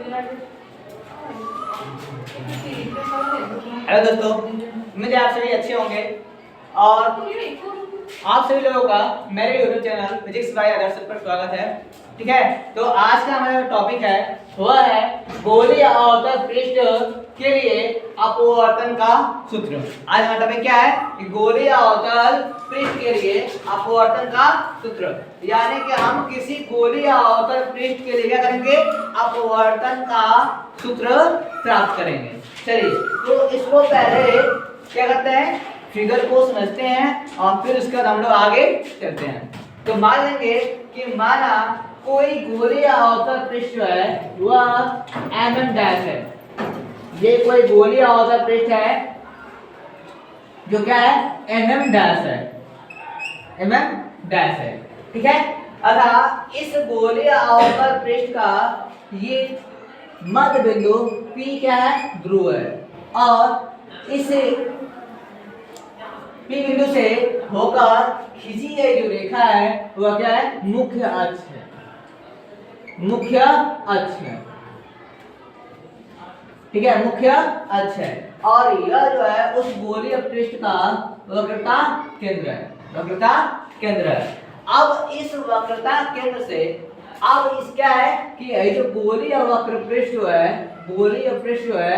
Hello दोस्तों, उम्मीद है आप सभी अच्छे होंगे और आप सभी लोगों का मेरे यूट्यूब चैनल फिजिक्स बाय आदर्श पर स्वागत है। ठीक है, तो आज का हमारा टॉपिक है वह है गोलीय अवतल पृष्ठ के लिए अपवर्तन का सूत्र। आज हमारा टॉपिक क्या है कि गोलीय अवतल पृष्ठ के लिए अपवर्तन का सूत्र, यानी कि हम किसी गोलीय अवतल पृष्ठ के लिए क्या करेंगे, अपवर्तन का सूत्र प्राप्त करेंगे। चलिए, तो इसको पहले क्या करते हैं, फिगर को समझते हैं और फिर उसके बाद हम लोग आगे चलते हैं। तो मान लेंगे कि माना कोई गोलीय अवतल पृष्ठ है वह mm डैश है। ये कोई गोलीय अवतल पृष्ठ है जो क्या है, mm डैश है, mm डैश है। ठीक है, अतः इस गोलीय अवतल पृष्ठ का ये मध्य बिंदु P क्या है, ध्रुव है, और इस P बिंदु से होकर खींची गई जो रेखा है वह क्या है, मुख्य अक्ष है, मुख्य अक्ष है। ठीक है, मुख्य अक्ष है, और यह जो है उस गोलीय पृष्ठ का वक्रता केंद्र है, वक्रता केंद्र है। अब इस वक्रता केंद्र से अब इस क्या है कि ये जो गोलीय वक्र पृष्ठ है, गोलीय पृष्ठ है,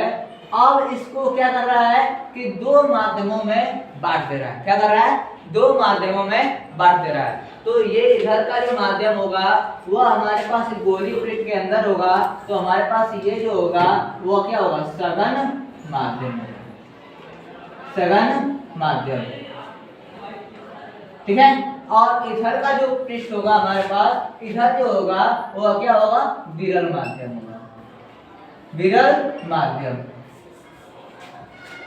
अब इसको क्या कर रहा है कि दो माध्यमों में बांट दे रहा है। क्या कर रहा है, दो माध्यमों में बांट दे रहा है। तो ये इधर का जो माध्यम होगा वह हमारे पास गोलीय पृष्ठ के अंदर होगा, तो हमारे पास ये जो होगा वो क्या होगा, सघन माध्यम, सघन माध्यम। ठीक है, और इधर का जो पृष्ठ होगा हमारे पास, इधर जो होगा वो क्या होगा, विरल माध्यम होगा, विरल माध्यम।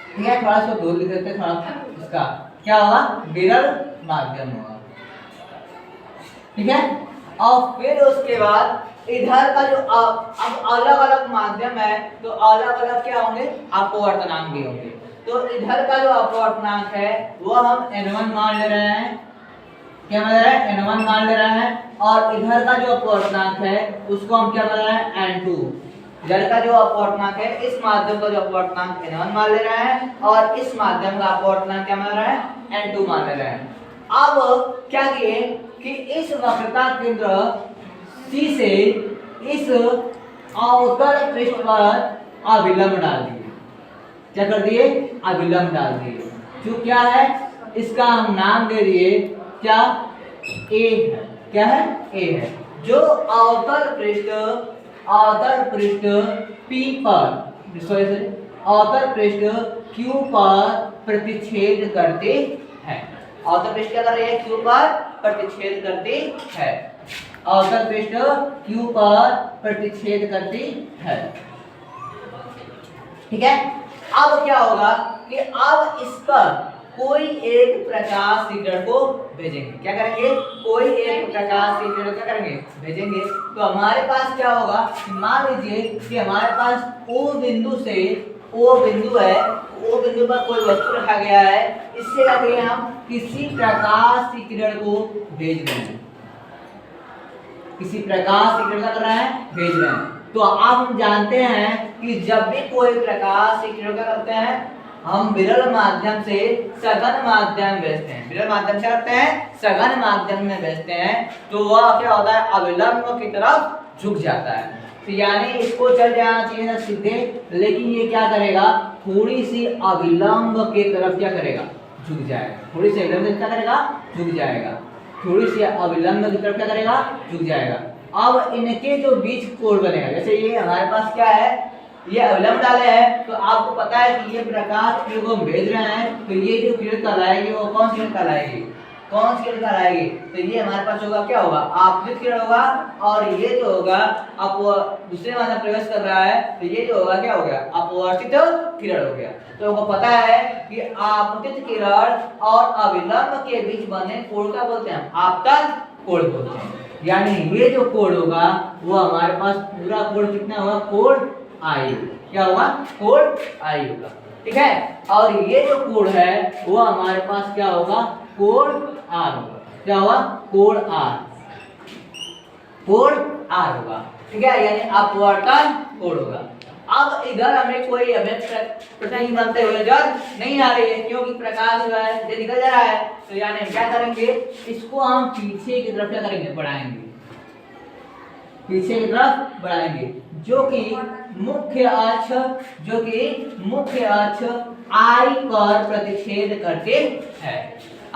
ठीक है, थोड़ा सा दूर लिख देते हैं, थोड़ा इसका क्या होगा, विरल माध्यम होगा। ठीक है, और फिर उसके बाद इधर का जो अब अलग अलग माध्यम है तो अलग अलग क्या होंगे, अपवर्तनांक भी होंगे। तो इधर का जो अपवर्तनांक है वो हम n1 मान ले रहे हैं, क्या मान ले रहे हैं, n1 मान ले रहे हैं, और इधर का जो अपवर्तनांक है उसको हम क्या मान ले रहे हैं, n2। इधर का जो अपवर्तनांक है, इस माध्यम का जो अपवर्तनांक n1 मान ले रहे हैं, और इस माध्यम का अपवर्तनांक क्या मान रहे हैं, n2 मान ले रहे हैं। अब क्या किए कि इस वक्रता केंद्र C से इस अवतल पृष्ठ पर अभिलंब डाल दिए। क्या कर दिए, अभिलंब डाल दिए। जो क्या है, इसका हम नाम दे दिए क्या, A है। क्या है, A है। जो अवतल पृष्ठ P पर, सॉरी अवतल पृष्ठ Q पर प्रतिच्छेद करते हैं। अवतल पृष्ठ क्या कर रही है, Q पर प्रतिच्छेद करती है, अवतल पृष्ठ Q पर प्रतिच्छेद करती है। ठीक है, अब क्या होगा कि अब इस पर कोई एक प्रकाश किरण को भेजेंगे। क्या करेंगे, कोई एक प्रकाश किरण क्या करेंगे, भेजेंगे। तो हमारे पास क्या होगा, मान लीजिए कि हमारे पास O बिंदु से, O बिंदु है, O बिंदु पर कोई वस्तु रखा गया है, इससे क्या करेंगे, हम किसी प्रकाश की किरण को भेज रहे हैं, किसी प्रकाश की किरण का कर रहे हैं, भेज रहे हैं। तो अब हम जानते हैं कि जब भी कोई प्रकाश की किरण का करते हैं, हम विरल माध्यम से सघन माध्यम भेजते हैं। विरल माध्यम से करते हैं, सघन माध्यम में भेजते हैं, तो वह क्या होता है, अभिलंब की तरफ झुक जाता है। तो यानी इसको चल जाना चाहिए ना सीधे, लेकिन ये क्या करेगा, थोड़ी सी अभिलंब के तरफ क्या करेगा, झुक जाएगा। थोड़ी सी अभिलंब क्या करेगा, झुक जाएगा। थोड़ी सी अभिलंब की तरफ क्या करेगा, झुक जाएगा। अब इनके जो बीच कोण बनेगा, जैसे ये हमारे पास क्या है, ये अभिलंब डाले हैं, तो आपको पता है कि ये प्रकाश किरण को हम भेज रहे हैं, तो ये जो किरण कहलाएगी वो कौन सी किरण कहलाएगी, कौन सी किरण कहलाएगी, तो ये हमारे पास होगा क्या होगा, आपतित किरण होगा, और ये जो होगा अब दूसरे माध्यम प्रवेश कर रहा है, तो ये जो होगा क्या हो गया, अपवर्तित किरण हो गया। तो आपको पता है कि आपतित किरण और अभिलंब के बीच बने कोण का बोलते हैं, आपतन कोण बोलते हैं। यानी ये जो कोण होगा वो हमारे पास पूरा कोण कितना होगा, कोण I। क्या होगा, कोण I होगा। ठीक है, और ये जो कोण है वो हमारे पास क्या होगा, कोण R होगा। क्या होगा, कोण R, कोण R होगा। ठीक है, यानी अपवर्तन कोण होगा। अब इधर हमें कोई प्रतीक बनते हुए नजर नहीं आ रही है, क्योंकि प्रकाश जो है ये निकल जा रहा है। तो यानी हम क्या करेंगे, इसको हम पीछे की तरफ क्या करेंगे, बढ़ाएंगे, पीछे की तरफ बढ़ाएंगे, जो कि मुख्य अक्ष आई पर प्रतिच्छेद करते हैं,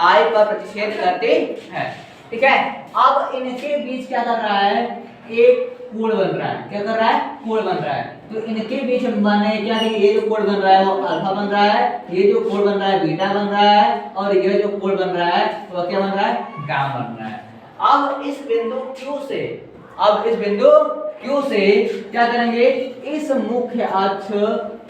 आई पर प्रतिच्छेद करते हैं। ठीक है, अब इनके बीच क्या कर रहा है, एक कोण बन रहा है। क्या कर रहा है, कोण बन रहा है। तो इनके बीच माने क्या कि ये जो कोण बन रहा है वो अल्फा बन रहा है, ये जो कोण बन रहा है बीटा बन रहा है, और ये जो कोण बन रहा है वो क्या बन रहा है, गामा बन रहा है। अब इस बिंदु Q से क्या करेंगे, इस मुख्य अक्ष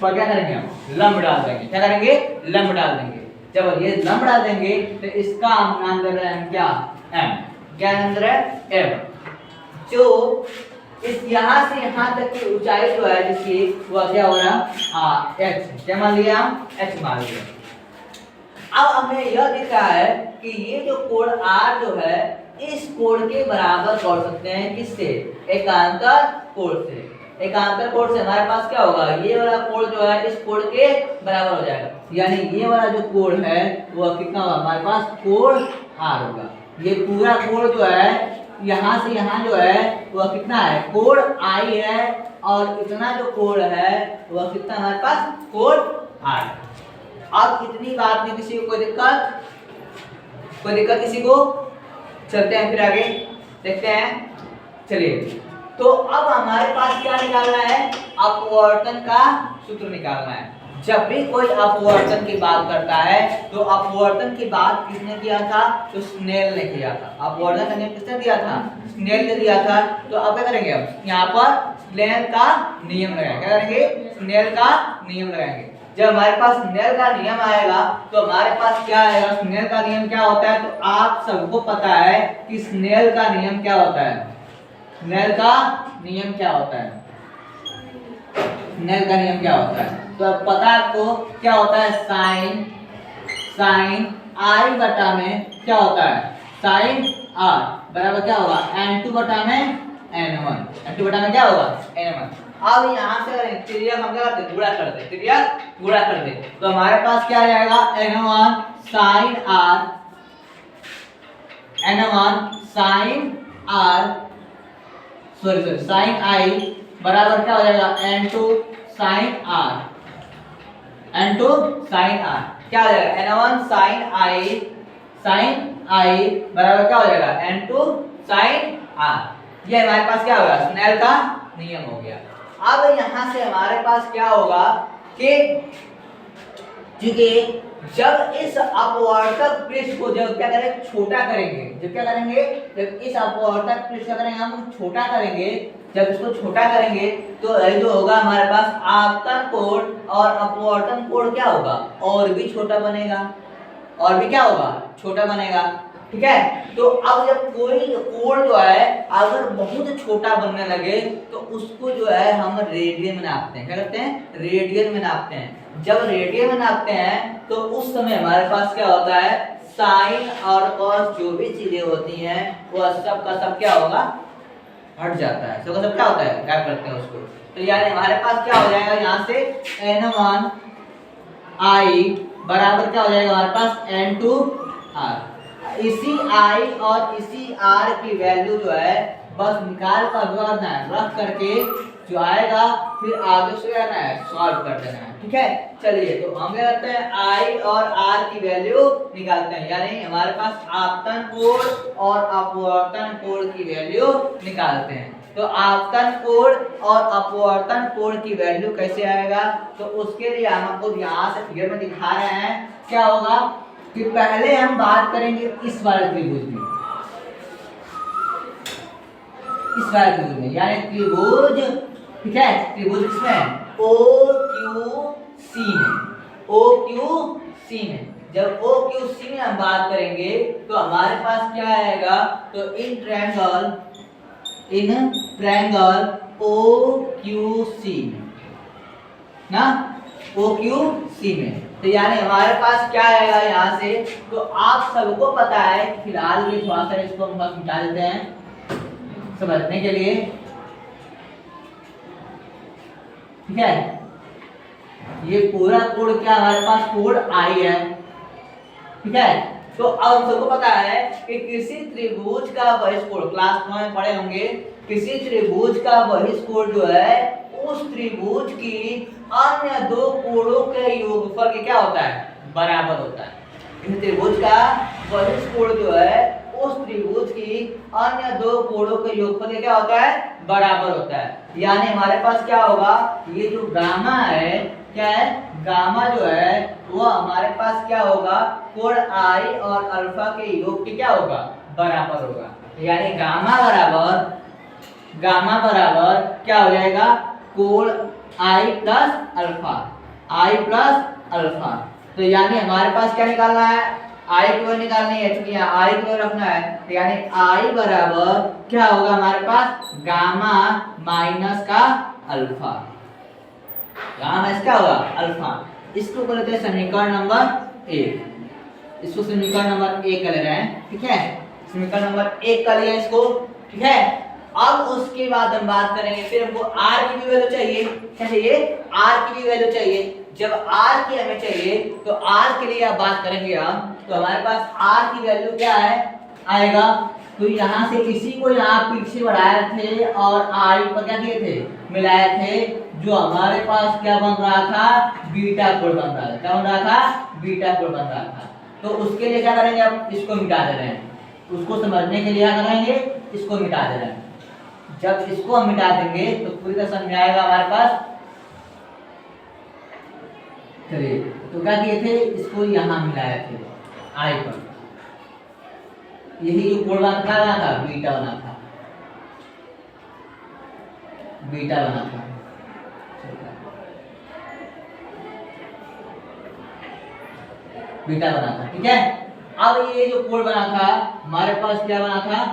पर क्या करेंगे, हम लंब डाल देंगे। क्या करेंगे, लंब डाल देंगे। जब ये लंब डाल देंगे तो इसका हम नाम दे रहे हैं क्या, M। क्या नाम दे रहे हैं, M। जो इस यहाँ से यहाँ तक की ऊंचाई जो है जिसकी, वह क्या हो रहा, H। क्या मान लिया, H मान लिया। अब हमें यह दिख रहा है कि ये जो कोण R जो है इस कोण के बराबर कर सकते हैं, किससे, एकांतर कोण से। एकांतर कोण से हमारे पास क्या होगा, ये वाला कोण जो है इस कोण के बराबर हो जाएगा, यानी ये वाला जो कोण है वह कितना होगा, हमारे पास कोण R होगा। ये पूरा कोण जो है यहाँ से यहाँ जो है वह कितना है, कोण I है, और इतना जो कोण है वह कितना हमारे पास, कोण R। अब इतनी बात में किसी को कोई दिक्कत किसी को, चलते हैं फिर आगे देखते हैं। चलिए, तो अब हमारे पास क्या निकालना है, अपवर्तन का सूत्र निकालना है। जब भी कोई अपवर्तन की बात करता है तो अपवर्तन की बात किसने किया था, तो स्नेल ने किया था। अपवर्तन का नियम किसने दिया था, स्नेल ने दिया था। तो अब क्या करेंगे, हम यहाँ पर स्नेल का नियम लगाएंगे। क्या करेंगे, स्नेल का नियम लगाएंगे। जब हमारे पास स्नेल का नियम आएगा तो हमारे पास क्या आएगा, स्नेल का नियम क्या होता है, तो आप सबको पता है कि स्नेल का नियम क्या होता है। स्नेल का नियम क्या होता है, स्नेल का नियम क्या होता है, तो अब पता है आपको क्या होता है, साइन आई बटा में क्या होता है, साइन आर बराबर क्या होगा, n2 बटा में n1। n2 बटा में क्या होगा, n1। अब यहाँ से अगर त्रिज्यक हम क्या करते हैं, गुणा कर दे, त्रिज्यक गुणा कर दे, तो हमारे पास क्या आ जाएगा, n1 sine r, n1 sine r sorry sine i बराबर क्या हो जाएगा, n2 sign r, n2 sign r क्या हो जाएगा, n1 साइन i बराबर क्या हो जाएगा, n2 साइन r। ये हमारे पास क्या होगा, स्नेल का नियम हो गया। अब यहाँ से हमारे पास क्या होगा कि चूंकि जब इस अपवर्तक पृष्ठ को जब क्या करेंगे, छोटा करेंगे, जब क्या करेंगे, जब इस अपवर्तक पृष्ठ का करेंगे हम छोटा करेंगे, जब इसको छोटा करेंगे तो जो होगा हमारे पास आपतन कोण और अपवर्तन कोण क्या होगा, और भी छोटा बनेगा, और भी क्या होगा, छोटा बनेगा। ठीक है, तो अब जब कोई कोण जो है अगर बहुत छोटा बनने लगे तो उसको जो है हम रेडियन में नापते हैं। क्या करते हैं, रेडियन में नापते हैं। जब रेडियन में नापते हैं तो उस समय हमारे पास क्या होता है, साइन और कॉस जो भी चीजें होती हैं वो सब का सब क्या होगा, हट जाता है, सब का सब क्या होता है, गायब करते हैं उसको। तो यानी हमारे पास क्या हो जाएगा, यहाँ से n1 i बराबर क्या हो जाएगा हमारे पास, n2 r। इसी i और इसी r की वैल्यू जो है बस निकाल कर रखना है, रख करके जो आएगा फिर आगे से करना है, सॉल्व कर देना है। ठीक है, चलिए तो हम क्या करते हैं, i और r की वैल्यू निकालते हैं, यानी हमारे पास आपतन कोण और अपवर्तन कोण की वैल्यू निकालते हैं। तो आपतन कोण और अपवर्तन कोण की वैल्यू कैसे आएगा, तो उसके लिए हम आपको यहाँ से फिगर में दिखा रहे हैं। क्या होगा कि पहले हम बात करेंगे इस वाले त्रिभुज में, इस वाले त्रिभुज में, यानी त्रिभुज, ठीक है, त्रिभुज इसमें OQC में, OQC में। जब OQC में हम बात करेंगे तो हमारे पास क्या आएगा, तो इन ट्रायंगल OQC में ना, OQC में। तो यानी हमारे पास क्या आएगा यहाँ से, तो आप सबको पता है, फिलहाल ये थोड़ा सा इसको हम बस मिटा देते हैं समझने के लिए। ठीक है। ये पूरा कोड क्या हमारे पास कोड आई है, ठीक है। तो अब हम सबको पता है कि किसी त्रिभुज का बहिष्ठ कोण, क्लास 9 में पढ़े होंगे, किसी त्रिभुज का बहिष्ठ कोण जो है उस त्रिभुज की अन्य दो कोणों के योगफल के क्या होता है, बराबर होता है। इस त्रिभुज का बहिष्ठ कोण जो है उस त्रिभुज की अन्य दो कोणों के योगफल के क्या होता है, बराबर होता है। यानी हमारे पास क्या होगा, ये जो गामा है, क्या है, गामा जो है वो हमारे पास क्या होगा, कोण आई और अल्फा के योग के क्या होगा, बराबर होगा। यानी गामा बराबर क्या हो जाएगा, कोण आई प्लस अल्फा, आई प्लस अल्फा। तो यानी हमारे पास क्या निकालना है, आई की वैल्यू निकालनी है, क्योंकि यहाँ आई की वैल्यू रखना है। तो यानी आई बराबर क्या होगा हमारे पास, गामा माइनस का अल्फा, गामा इसका होगा अल्फा। इसको बोलते हैं समीकरण नंबर 1। इसको समीकरण नंबर 1 कर ले रहे हैं, ठीक है। समीकरण नंबर 1 कर लिया इसको, ठीक है। अब उसके बाद हम बात करेंगे, फिर हमको r की भी वैल्यू चाहिए, क्या चाहिए, r की भी वैल्यू चाहिए। जब r की हमें चाहिए तो r के लिए अब बात करेंगे हम, तो हमारे पास r की वैल्यू क्या है आएगा, तो यहाँ से इसी को यहाँ पीछे बढ़ाए थे और r पर क्या दिए थे, मिलाए थे, जो हमारे पास क्या बन रहा था, बीटा कोण बन रहा था। क्या बन रहा था, बीटा कोण बन रहा था। तो उसके लिए क्या करेंगे, हम इसको मिटा दे रहे हैं, उसको समझने के लिए क्या करेंगे, इसको मिटा दे रहे हैं। जब इसको हम मिटा देंगे तो पूरी तरह समझ में आएगा हमारे पास। चलिए, तो क्या किए थे, इसको यहाँ मिलाए थे आई पर, यही जो कोण बना था, बीटा बना था, बीटा बना था। बीटा बना था, ठीक है। अब ये जो कोण बना था हमारे पास क्या बना था,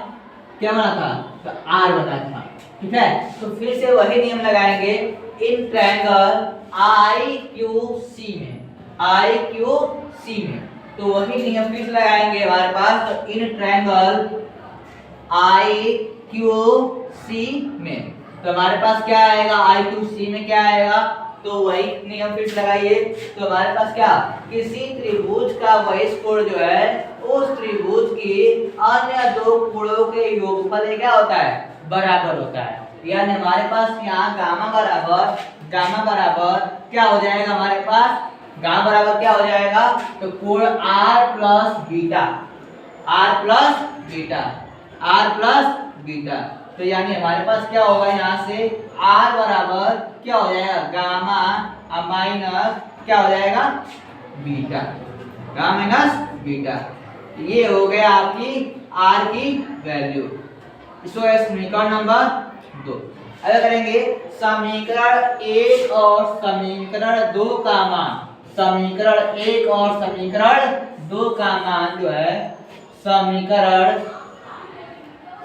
क्या बना था, तो आर बना था, ठीक है। तो फिर से वही नियम लगाएंगे in triangle I Q C में, आई क्यू सी में, तो वही नियम फिर से लगाएंगे हमारे पास। तो in triangle I Q C में, तो हमारे पास क्या आएगा, आई क्यू सी में क्या आएगा, तो वही नियम फिर से लगाइए। तो हमारे पास क्या, किसी त्रिभुज का बहिष्ठ कोण जो है उस त्रिभुज की अन्य दो कोणों के योगफल क्या होता है, बराबर होता है। यानी हमारे पास यहाँ गामा बराबर क्या हो जाएगा हमारे पास, गामा बराबर क्या हो जाएगा, तो कोण r plus beta, r plus beta, r plus beta. तो यानी हमारे पास क्या होगा, यहाँ से r बराबर क्या हो जाएगा, गामा माइनस क्या हो जाएगा, बीटा, गामा माइनस बीटा। ये हो गया आपकी r की वैल्यू। इसको है समीकरण नंबर 2। अगर करेंगे समीकरण 1 और समीकरण 2 का मान, समीकरण 1 और समीकरण 2 का मान जो है, समीकरण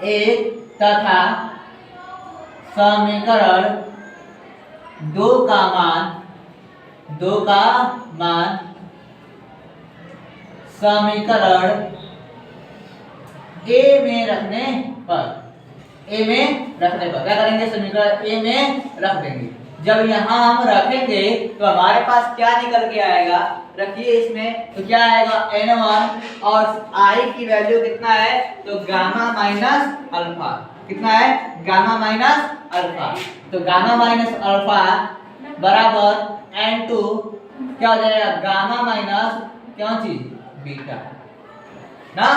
1 तथा समीकरण 2 का मान, समीकरण ए में रखने पर, क्या करेंगे, समीकरण ए में रख देंगे। जब यहाँ हम रखेंगे तो हमारे पास क्या निकल के आएगा, रखिए इसमें, तो क्या आएगा n1 और i की वैल्यू कितना है, तो गामा माइनस अल्फा, कितना है, गामा माइनस अल्फा। तो गामा माइनस अल्फा बराबर n2 क्या हो जाएगा, गामा माइनस क्या चीज, बीटा ना,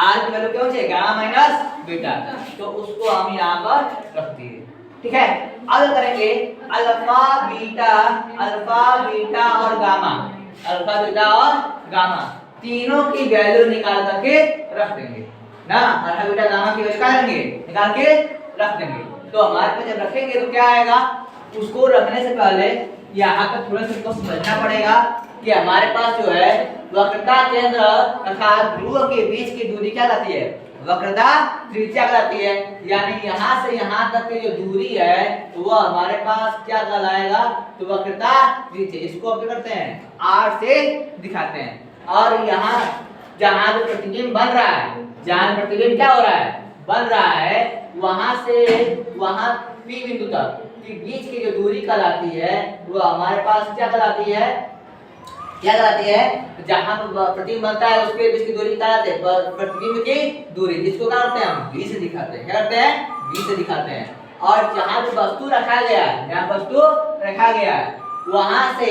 r की वैल्यू क्या चाहिए, गामा माइनस बीटा। तो उसको हम यहाँ पर रख दिए, ठीक है। अब करेंगे अल्फा बीटा और गामा, अल्फा बीटा और गामा तीनों की वैल्यू निकाल करके रख देंगे ना, अल्फा बीटा गामा की वैल्यू करेंगे, निकाल के रख देंगे। तो हमारे पास जब रखेंगे तो क्या आएगा, उसको रखने से पहले यहाँ पर थोड़ा सा इसको समझना पड़ेगा कि हमारे पास जो है वक्रता केंद्र तथा ध्रुव के बीच की दूरी क्या कहती है, वक्रता त्रिज्या कहलाती है। यानी यहाँ से यहाँ तक की जो दूरी है तो वह हमारे पास क्या कहलाएगा, तो वक्रता त्रिज्या। इसको हम क्या करते हैं, r से दिखाते हैं। और यहाँ जहाँ पे प्रतिबिंब बन रहा है, जहाँ प्रतिबिंब क्या हो रहा है, बन रहा है, वहां से वहां P बिंदु तक कि बीच की जो दूरी कहलाती है वो हमारे पास क्या कहलाती है, क्या कहलाती है, जहां प्रतिबिंब बनता है उसके बीच की दूरी कहलाती है प्रतिबिंब की दूरी, जिसको क्या करते हैं हम v से दिखाते हैं। क्या करते हैं, v से दिखाते हैं। और जहां भी वस्तु रखा गया है, जहां वस्तु रखा गया है वहां से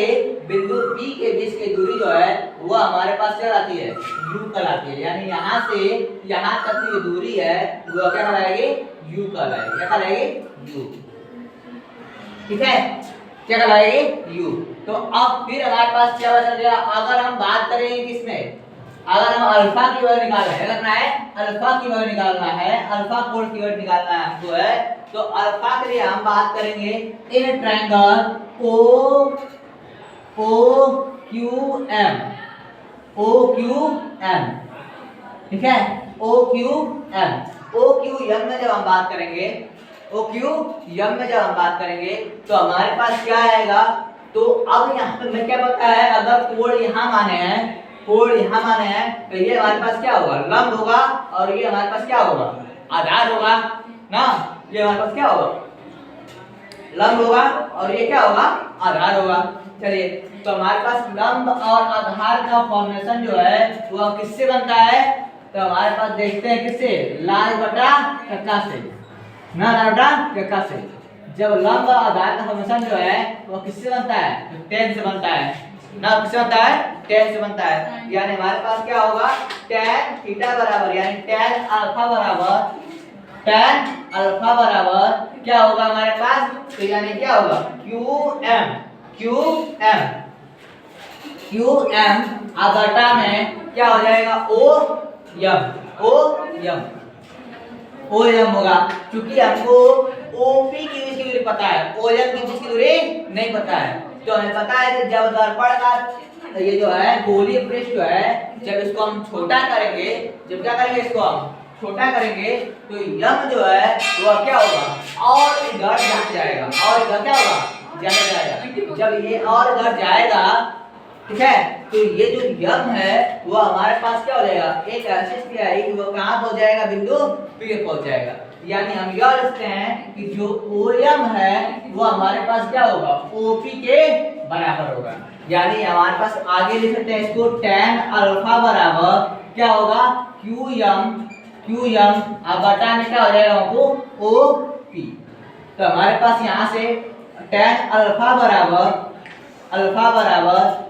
बिंदु P के बीच की दूरी जो है वो हमारे पास क्या कहलाती है, u कहलाती है। यानी यहां से यहां तक की जो दूरी है वो क्या कहलाएगी, u कहलाएगी। क्या कहलाएगी, u। ठीक है, क्या कहलाएगी, u। तो अब फिर हमारे पास क्या बचा गया, अगर हम बात करें किसमें, अगर हम अल्फा की वैल्यू निकालना है, रखना है अल्फा की वैल्यू निकालना है, अल्फा कोण की वैल्यू निकालना है हमको है, तो अल्फा के लिए हम बात करेंगे इन ट्रायंगल OQM, OQM। ठीक है, OQM, OQM में जब हम बात करेंगे, OQM में जब हम बात करेंगे तो हमारे पास क्या आएगा, तो अब यहाँ पे मैं क्या पता है, अगर कोण यहाँ माने हैं, कोण यहाँ माने हैं तो ये हमारे पास क्या होगा, लंब होगा, और ये हमारे पास क्या होगा, आधार होगा ना। ये हमारे पास क्या होगा, लंब होगा, और ये क्या होगा, आधार होगा। चलिए, तो हमारे पास लंब और आधार का फॉर्मेशन जो है वो किससे बनता है, तो हमारे पास देखते हैं किससे, लाल बटा कक्का से ना, लाल बटा कक्का से। जब लंब और आधार का फॉर्मेशन जो है वो किससे बनता है, तो tan से बनता है ना, किससे बनता है, tan से बनता है। यानी हमारे पास क्या होगा, tan थीटा बराबर, यानी tan अल्फा बराबर, tan अल्फा बराबर क्या होगा हमारे पास, तो यानी क्या होगा, QM, QM, QM बटा में क्या हो जाएगा, OM, OM, OM होगा। क्योंकि हमको OP की बीच की दूरी पता है, OM की बीच की दूरी नहीं पता है, तो हमें पता है कि जब दर्पण का ये जो है गोलीय पृष्ठ जो है, जब इसको हम छोटा करेंगे, जब क्या करेंगे, इसको हम छोटा करेंगे तो यम जो है वो क्या होगा, और इधर जा जाएगा, और इधर क्या होगा, ज्यादा जाएगा। जब ये और इधर जाएगा, ठीक है, तो ये जो यम है वो हमारे पास क्या हो जाएगा, एक ऐसी स्थिति आएगी वो कहां पहुंच जाएगा, बिंदु P पे पहुंच जाएगा। यानी हम यह लिखते हैं कि जो OM है वो हमारे पास क्या होगा, OP के बराबर होगा। यानी हमारे पास आगे लिख सकते हैं इसको, tan अल्फा बराबर क्या होगा, QM बटा में क्या हो जाएगा हमको, OP। तो हमारे पास यहाँ से tan अल्फा बराबर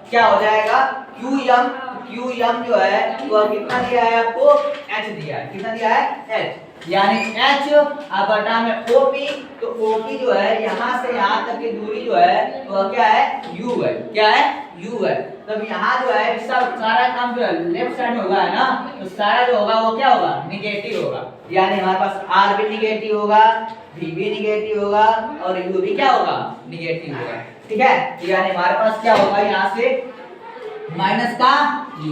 क्या हो जाएगा, QM जो है वो कितना दिया है आपको, H दिया है, कितना दिया है, H। यानी H बटा में OP, तो OP जो है यहाँ से यहाँ तक की दूरी जो है वो क्या है, U है। क्या है, U है। तब यहाँ जो है सब सारा काम जो है लेफ्ट साइड में होगा है ना, तो सारा जो होगा वो क्या होगा, निगेटिव होगा। यानी हमारे पास R भी निगेटिव होगा, V भी निगेटिव होगा, और U भी क्या होगा, निगेटिव होगा। ठीक है, यानी हमारे पास क्या होगा, यहाँ से माइनस का U।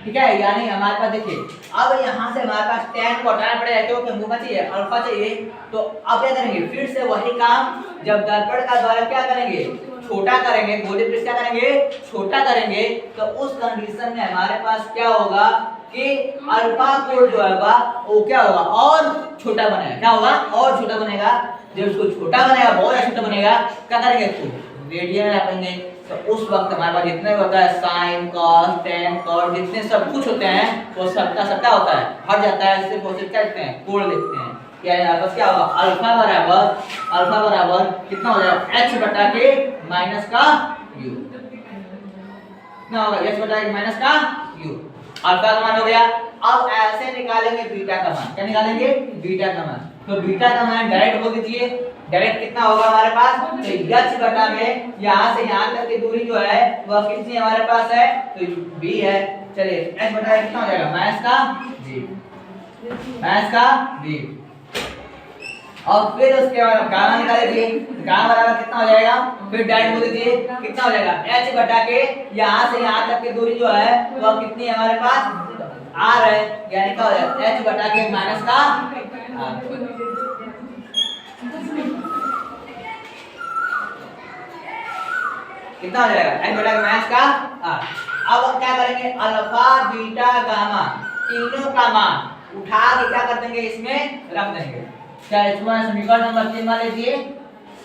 ठीक है, यानी हमारे पास देखिए, अब यहाँ से हमारे पास tan को हटाना पड़ेगा क्योंकि हमको चाहिए अल्फा चाहिए। तो अब क्या करेंगे, फिर से वही काम, जब दर्पण का द्वारा क्या करेंगे, छोटा करेंगे, गोलीय पृष्ठ क्या करेंगे, छोटा करेंगे, तो उस कंडीशन में हमारे पास क्या होगा कि अल्फा कोण जो होगा वो क्या होगा, और छोटा बनेगा। क्या होगा, और छोटा बनेगा। जब इसको छोटा बनेगा, बहुत छोटा बनेगा, क्या करेंगे, इसको रेडियन में रखेंगे। तो उस वक्त हमारे पास जितने होता है साइन, कॉस, टेन, कॉट, जितने सब कुछ होते हैं वो सबका सबका होता है, हट जाता है, सिर्फ वो क्या लिखते हैं, कोण लिखते हैं। यानी हमारे पास क्या होगा, अल्फा बराबर कितना हो जाएगा, h बटा के माइनस का u। कितना होगा, h बटा के माइनस का u। अल्फा का मान हो गया। अब ऐसे निकालेंगे बीटा का मान। क्या निकालेंगे, बीटा का मान। तो बीटा का मान डायरेक्ट बोल दीजिए, डायरेक्ट कितना होगा हमारे पास, तो h बटा में यहाँ से यहाँ तक की दूरी जो है वह कितनी हमारे पास है, तो b है। चलिए h बटा कितना हो जाएगा, माइनस का b। और फिर उसके बाद गामा निकाल दीजिए, गामा बराबर कितना हो जाएगा, फिर डायरेक्ट बोल दीजिए कितना हो जाएगा, h बटा के यहाँ से यहाँ तक की दूरी जो है वह कितनी है हमारे पास, r है। यानी क्या हो जाएगा, h बटा के माइनस का r। कितना हो जाएगा, h बटा के माइनस का r। अब क्या करेंगे, अल्फा बीटा गामा तीनों का मान उठा के क्या कर देंगे, इसमें रख देंगे। क्या इसमें समीकरण नंबर 3 मान लीजिए,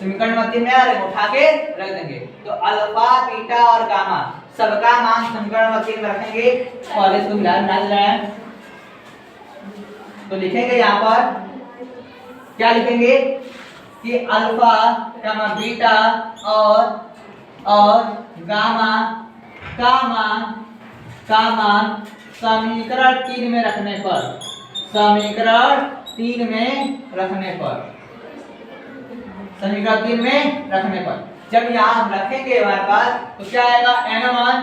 समीकरण नंबर 3 में आ रहे उठा के रख देंगे। तो अल्फा बीटा और गामा सबका मान समीकरण नंबर 3 में रखेंगे और इसको मिला रहे हैं। तो लिखेंगे यहाँ पर क्या लिखेंगे कि अल्फा गामा बीटा और गामा का मान समीकरण 3 में रखने पर समीकरण 3 में रखने पर जब यहाँ रखेंगे हमारे पास तो क्या आएगा n1,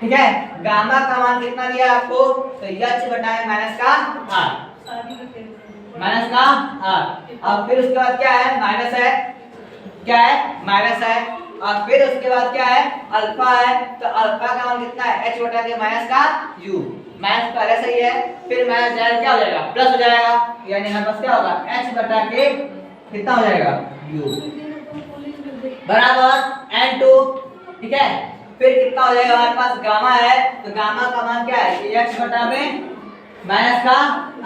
ठीक है। गामा का मान कितना दिया आपको, तो h बटाए माइनस का r। अब फिर उसके बाद क्या है, माइनस है और फिर उसके बाद क्या है, अल्फा है। तो अल्फा का मान कितना है, h बटा के माइनस का u। माइनस पहले से ही है, फिर माइनस जाएगा क्या हो जाएगा, प्लस हो जाएगा, यानी हमारे पास क्या होगा, h बटा के कितना हो जाएगा u बराबर n2, ठीक है। फिर कितना हो जाएगा हमारे पास, गामा है तो गामा का मान क्या है, x बटा में माइनस का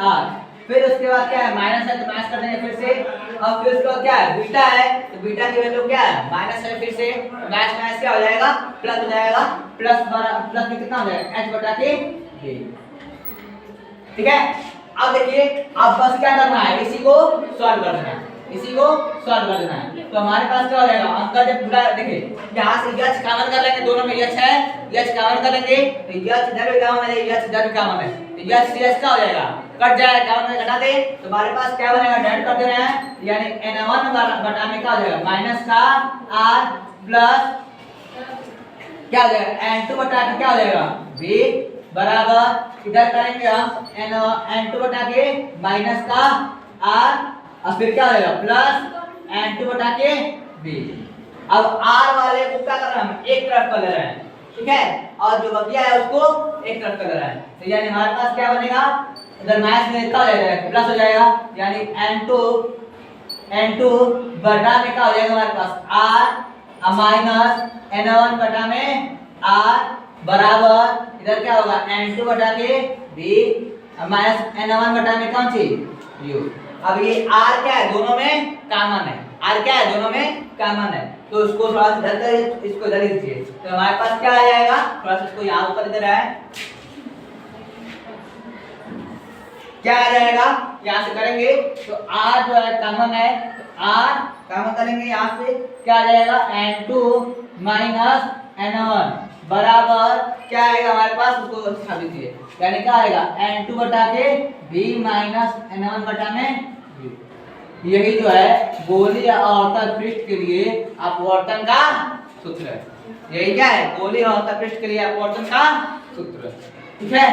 r। फिर उसके बाद क्या है, माइनस है तो माइनस कर देंगे फिर से। और फिर उसके बाद क्या है, बीटा है तो बीटा की वैल्यू क्या है, माइनस है, फिर से माइनस माइनस क्या हो जाएगा, प्लस हो जाएगा। प्लस में कितना हो जाएगा, h बटा के a, ठीक है। अब देखिए अब बस क्या करना है, इसी को सॉल्व कर देना है। तो हमारे पास क्या हो जाएगा, अंक जब पूरा देखिए यहाँ से h कॉमन कर लेंगे, दोनों में h है, h कॉमन कर लेंगे तो h इधर भी कॉमन है, h इधर भी कॉमन है, तो h से h क्या हो जाएगा, कट जाएगा, कॉमन में घटा दे तो हमारे पास क्या बनेगा, डायरेक्ट कर दे रहे हैं, यानी n1 बटा में क्या हो जाएगा, माइनस का r प्लस क्या हो जाएगा, n2 बटा के क्या हो जाएगा v बराबर इधर करेंगे हम n2 बटा के माइनस का r और फिर क्या हो जाएगा प्लस n2 बटा के v। अब r वाले को क्या कर रहे हैं, हम एक तरफ कर ले रहे हैं, ठीक है, और जो बकिया है उसको एक तरफ कर ले रहे हैं। तो यानी हमारे पास क्या बनेगा, इधर माइनस में क्या हो जाएगा, प्लस हो जाएगा, यानी n2 बटा में क्या हो जाएगा हमारे पास r माइनस n1 बटा में r बराबर इधर क्या होगा, n2 बटा के v माइनस n1 बटा में कौन सी u। अब ये r क्या है, दोनों में कॉमन है, तो उसको थोड़ा सा इधर कर, इसको इधर लिख दीजिए। तो हमारे पास क्या आ जाएगा, थोड़ा सा इसको यहाँ ऊपर इधर है, क्या आ जाएगा, यहाँ से करेंगे तो r जो है कॉमन है, तो r कॉमन करेंगे, यहाँ से क्या आ जाएगा, n2 माइनस n1 बराबर क्या आएगा हमारे पास, उसको छाप दीजिए, यानी क्या आएगा, n2 बटा के v माइनस n1 बटा में v। यही जो है गोलीय आवर्तक पृष्ठ के लिए अपवर्तन का सूत्र है। यही क्या है, गोलीय आवर्तक पृष्ठ के लिए अपवर्तन का सूत्र, ठीक है।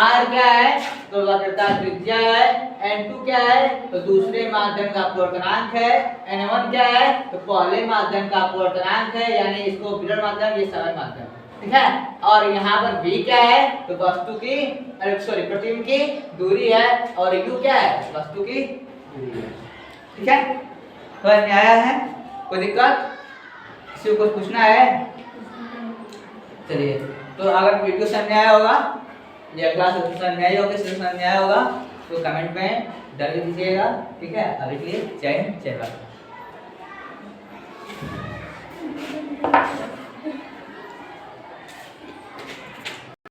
r क्या है, तो वक्रता त्रिज्या है, n2 क्या है, तो दूसरे माध्यम का अपवर्तनांक है, n1 क्या है, तो पहले माध्यम का अपवर्तनांक है, यानी इसको विरल माध्यम, ये सरल माध्यम, ठीक है। और यहाँ पर v क्या है, तो वस्तु की प्रतिबिंब की दूरी है, और u क्या है, वस्तु की दूरी है, ठीक है। तो न्याय है, कोई दिक्कत, किसी को पूछना है, चलिए। तो अगर वीडियो समझ आया होगा या क्लास समझ में आई होगी, समझ में आया होगा तो कमेंट में डाल दीजिएगा, ठीक है। अभी के लिए जय हिंद, जय भारत।